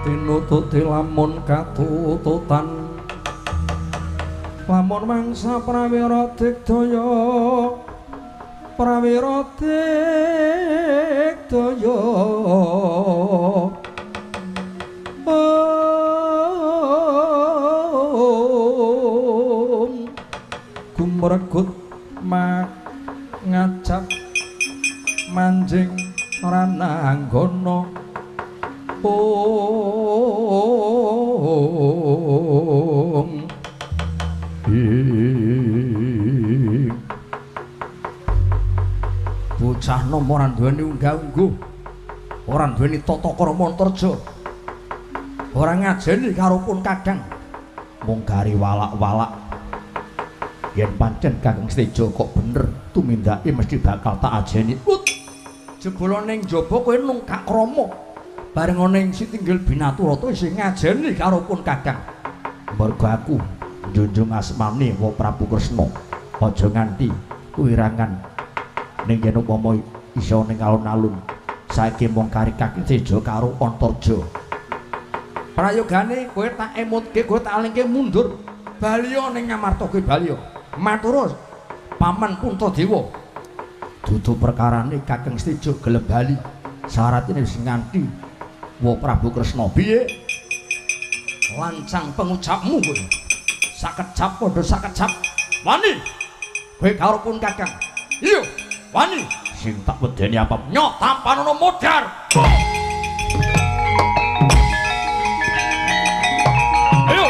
tinututi lamun katututan lamun mangsa prawira digdaya gumregut ngajak manjing rananggana bocah nom ora duweni unggah-ungguh ora duweni tata krama antarja ora ngajeni karo pun kadang mung gari walak-walak yen pancen Kakang Seteja kok bener tumindake mesti bakal tak ajeni jebul ning njaba kowe nungkak krama bareng ana ing Sitinggil Binaturata isih ngajeni karo pun kadang mergo aku njunjung asmane Wa Prabu Kresna aja nganti kuwirangan ning yen upama iso ning alun-alun saiki mung kari Kakang Seteja karo Antarja prayogane kowe tak emutke kowe tak alingke mundur baliya ning Ngamarta kowe baliya matur Paman Puntadewa dudu perkarane Kakang Seteja gelem bali syaratine wis nganti Wa Prabu Kresna piye lancang pengucapmu kowe sakecap padha sakecap wani kowe karo pun Kakang iya wani sing tak wedeni apa nyok tampan ana modar ayo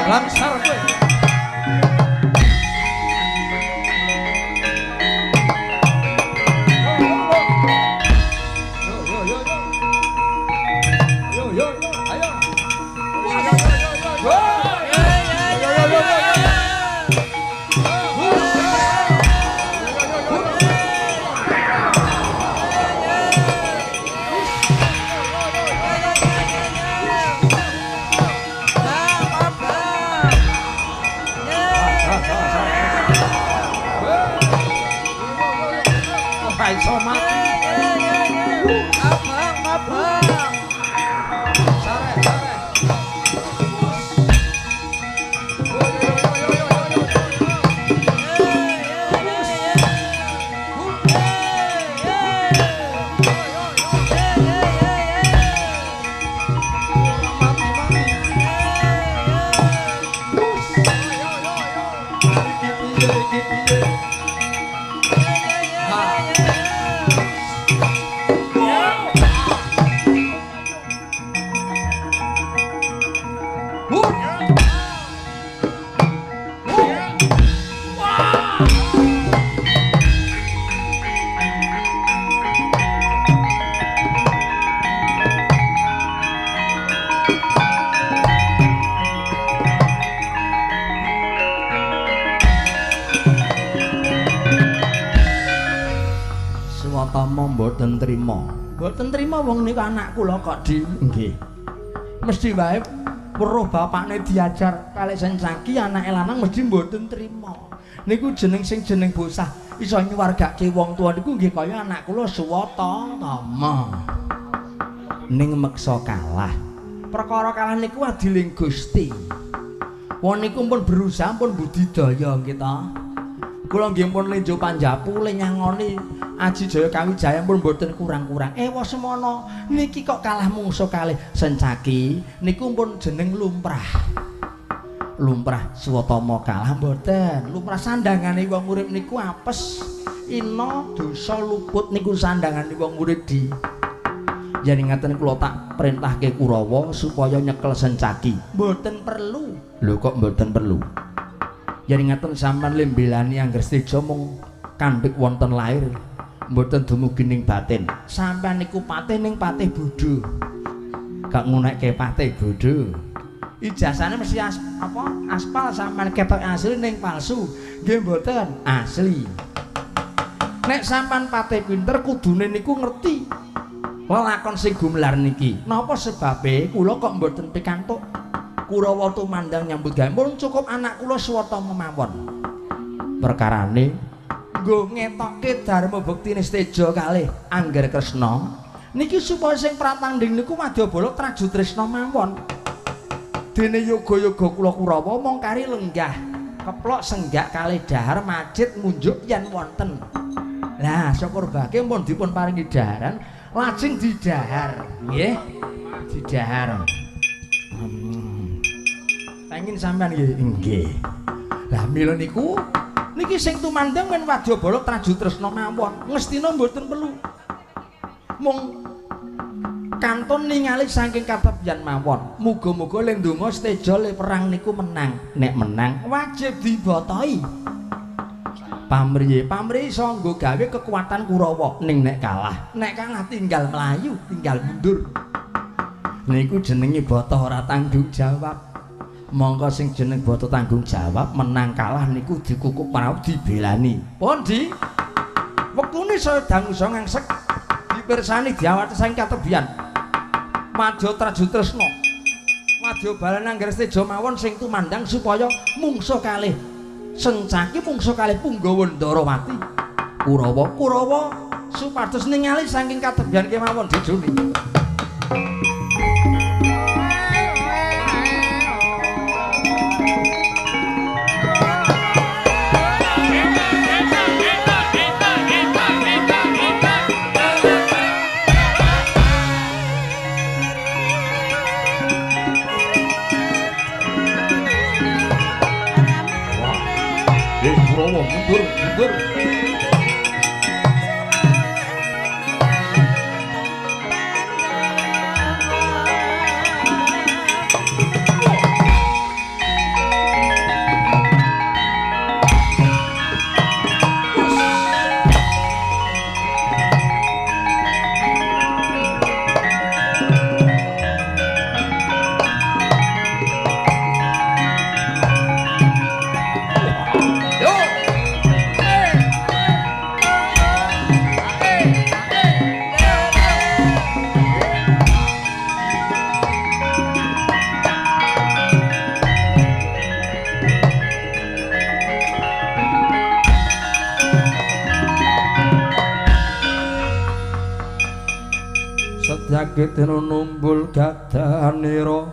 langsar kowe. Yo, Mboten trima wong niku anak kula kok di nggih. Mesti wae weruh bapakne diajar kalih Sencaki anake lanang mesti mboten trima. Niku jeneng sing jeneng bosah iso nyuwargake wong tuwa niku nggih kaya anak kula Suwata Tama. Ning meksa kalah. Perkara kalah niku adiling Gusti. Wong niku pun berusaha pun budidaya kita. Kula nggih pun lenjo panjapu le nyangoni Aji Jaya Kawijaya pun mboten kurang-kurang. Ewa semono niki kok kalah mungsuh kalih Sencaki niku pun jeneng lumrah. Lumrah Swatama kalah mboten. Lumrah sandangane wong urip niku apes. Ina dosa luput niku sandangane wong urip di. Yen ngaten kula tak perintahke Kurawa supaya nyekel Sencaki. Mboten perlu. Lho kok mboten perlu? Yen ngaten sampean lembelani angger seja mung kandhek wonten lair. Mboten dumugi ning batin. Sampeyan niku patih ning patih bodho. Gak ngunekke patih bodho. Ijazahane mesti aspal sampeyan ketok asli ning palsu. Nggih mboten asli. Nek sampeyan patih pinter kudune niku ngerti lelakon sing gumelar niki. Napa sebabe kula kok mboten pikantuk Kurawa tumandang nyambut gawe. Mun cukup anak kula Swata mawon. Perkarane nggo ngetokke dharma buktine Steja kalih Angger Kresna niki supaya sing pratanding niku Wadyabala Traju Tresna mawon. Dene yoga-yoga kula Kurawa mong kari lenggah keplok senggak kalih dahar majid munjuk yen wonten. Lah syukur bake pun dipun paringi daharan lajeng didahar nggih. Didahar. Pengin sampean nggih. Lah mila niku niki sing tumandang men Wadyabala Traju Tresna mawon ngestina mboten perlu mung kantun ningali saking katepyan mawon. Muga-muga le ndonga Steja le perang niku menang. Nek menang wajib dibotohi. Pamriye iso nggo gawe kekuatan Kurawa. Ning nek kalah tinggal melayu, tinggal mundur. Niku jenenge botoh ora tanggung jawab. Monggo sing jeneng boto tanggung jawab menang kalah niku dikukuk prau dibelani. Pun di wektune saya dangu iso ngangsek dipirsani diawati saking katebian. Madya Traju Tresna. Wadyabala Angger Steja mawon sing tumandang supaya mungsuh kalih Sencaki mungsuh kalih Punggawa Ndarawati. Kurawa supados ningali saking katebian kemawon dijuni. Mundur. Sakiteno numbul gadanira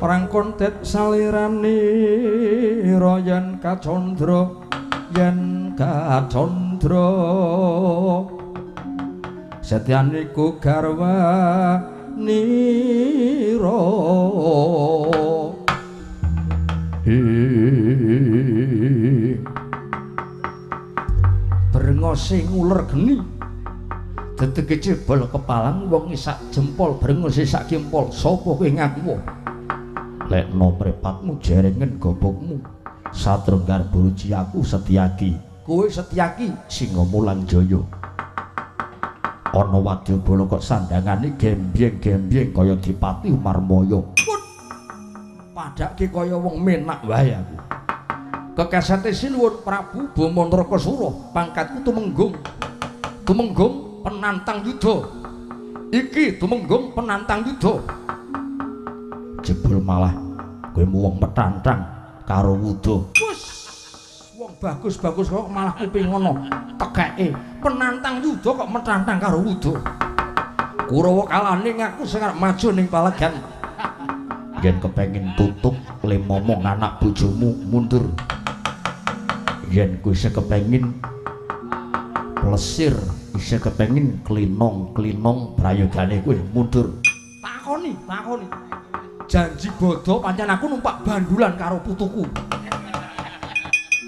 orang kontet saliranira yen kacandra setyaniku garwanira Brengose nguler geni dedege jebol kepalang wong isak jempol brengose sak jempol sapa kowe ngaku lekno mrepatmu jerengen gobokmu satrenggar buruji aku Setyaki kowe Setyaki Singa Mulang Jaya ana wadyabala kok sandangane gembyeng-gembyeng kaya Dipati Umarmaya padake kaya wong menak wae aku kekasate sinuwun Prabu Bamantraka-Sura pangkatku tumenggung penantang yuda iki tumenggung penantang yuda jebul malah kowe wong petantang karo wuda wis wong bagus-bagus kok malah kuping ngono tekeke penantang yuda kok metantang karo wuda Kurawa kalane ngaku sing arep maju ning palagan yen kepengin tutup le momong anak bojomu mundur yen kowe kepengin plesir isih kepengin klinong prayogane kowe mundur takoni janji bodo pancen aku numpak bandulan karo putuku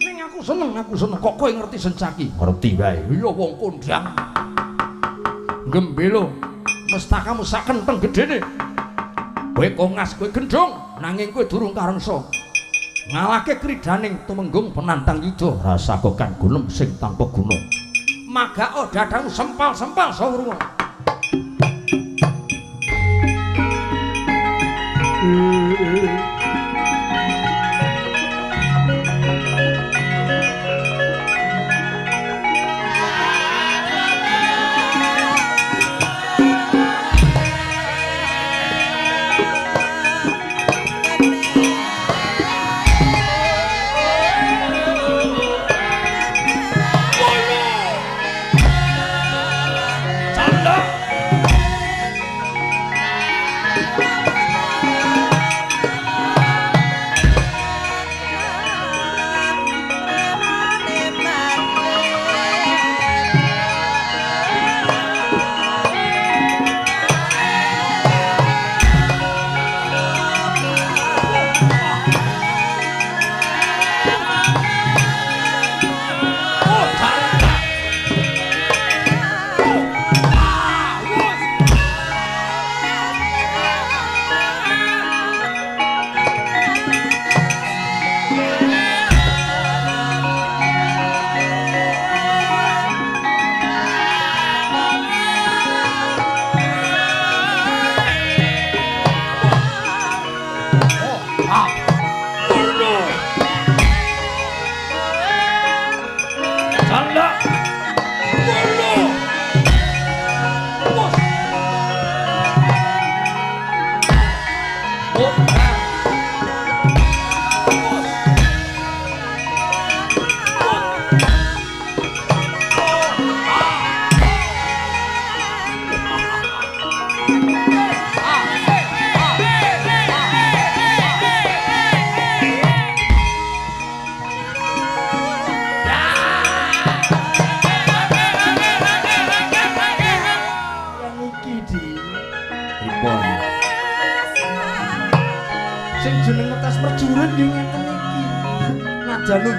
ning aku seneng kok kowe ngerti Sencaki ngerti wae iya wong kondang gembelo mestakamu sak kenteng gedene kowe kongas kowe gendong nanging kowe durung karangsa ngalahke kridaning tumenggung penantang yuda rasaku kan gunem sing tanpa guna maga dadangmu sempal-sempal sawurunga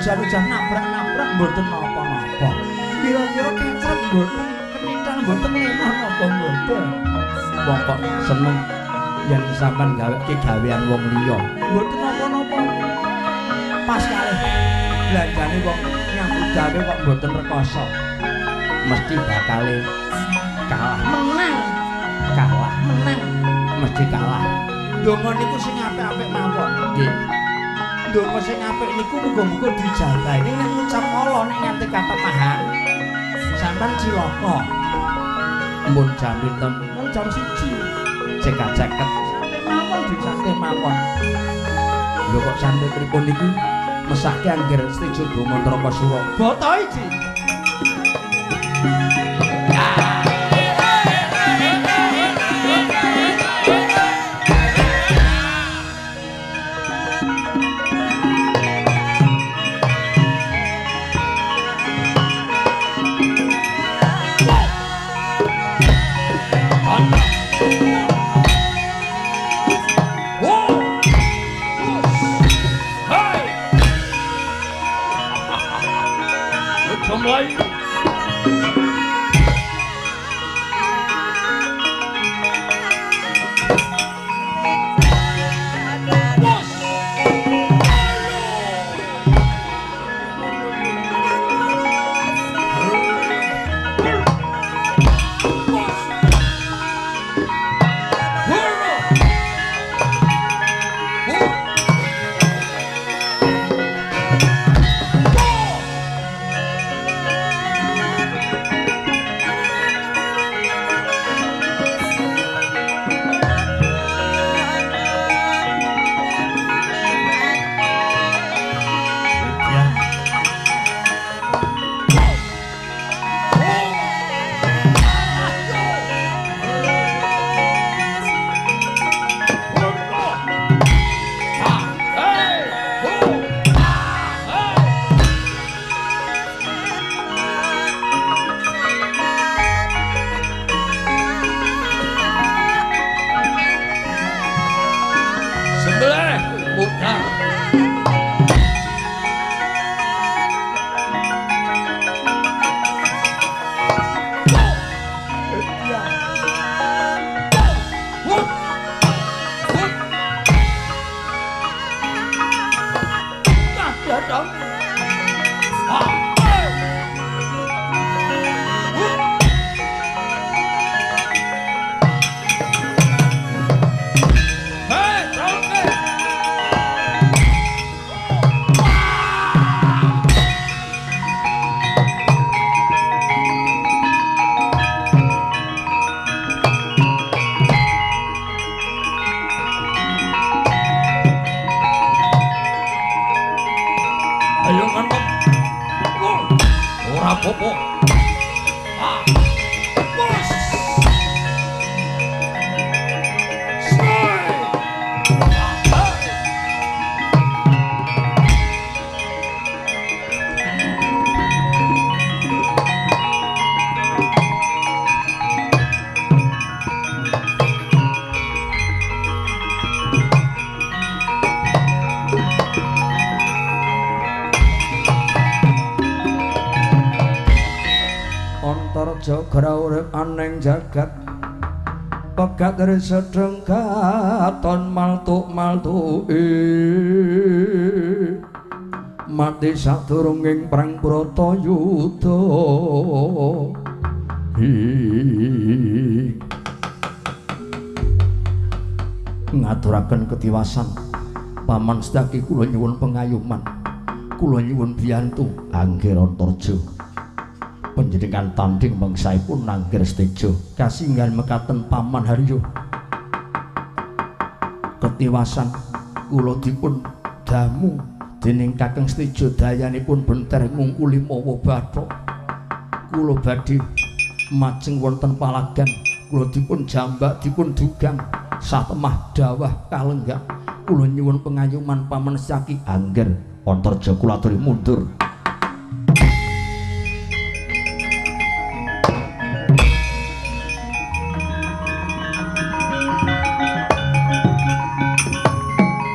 Jan-jan nabrak-nabrak mboten napa-napa. Kira-kira kecret mboten kenithal mboten lemah napa mboten. Wong kok seneng yen sampean gaweke gawean wong liya. Mboten napa-napa. Pas kalih blanjane wong nyambut gawe kok mboten rekoso. Mesti bakale kalah menang. Mesti kalah. Donga niku sing apik-apik mawon. Nggih. Donga sing apik niku muga-muga dijabahi ning ngucap ala nek nganti katemahan sampean cilaka mun jam pinten mun jam 1 cekak-ceket santai mawon disantai mawon lho kok santai pripun niki mesake angger setuju Bamantraka-Sura bata iki Hey! Melayu. Jagra urip aneng jagat pegat sedeng katon maltuk-maltuke mati sadurunging perang Bratayuda ngaturaken ketiwasan paman sedaki kula nyuwun pengayuman kula nyuwun biyantu Angger Antarja panjenengan tanding mangsaipun Nangger Steja kasinggan mekaten paman Haryo ketiwasan kula dipun damu dening Kakang Steja dayanipun benter ngungkuli mawa bathok kula badhe majeng wonten palagan kula dipun jambak dipun dugang satemah dawah kalenggang kula nyuwun pengayuman paman Saki Angger Antarja kula aturi mundur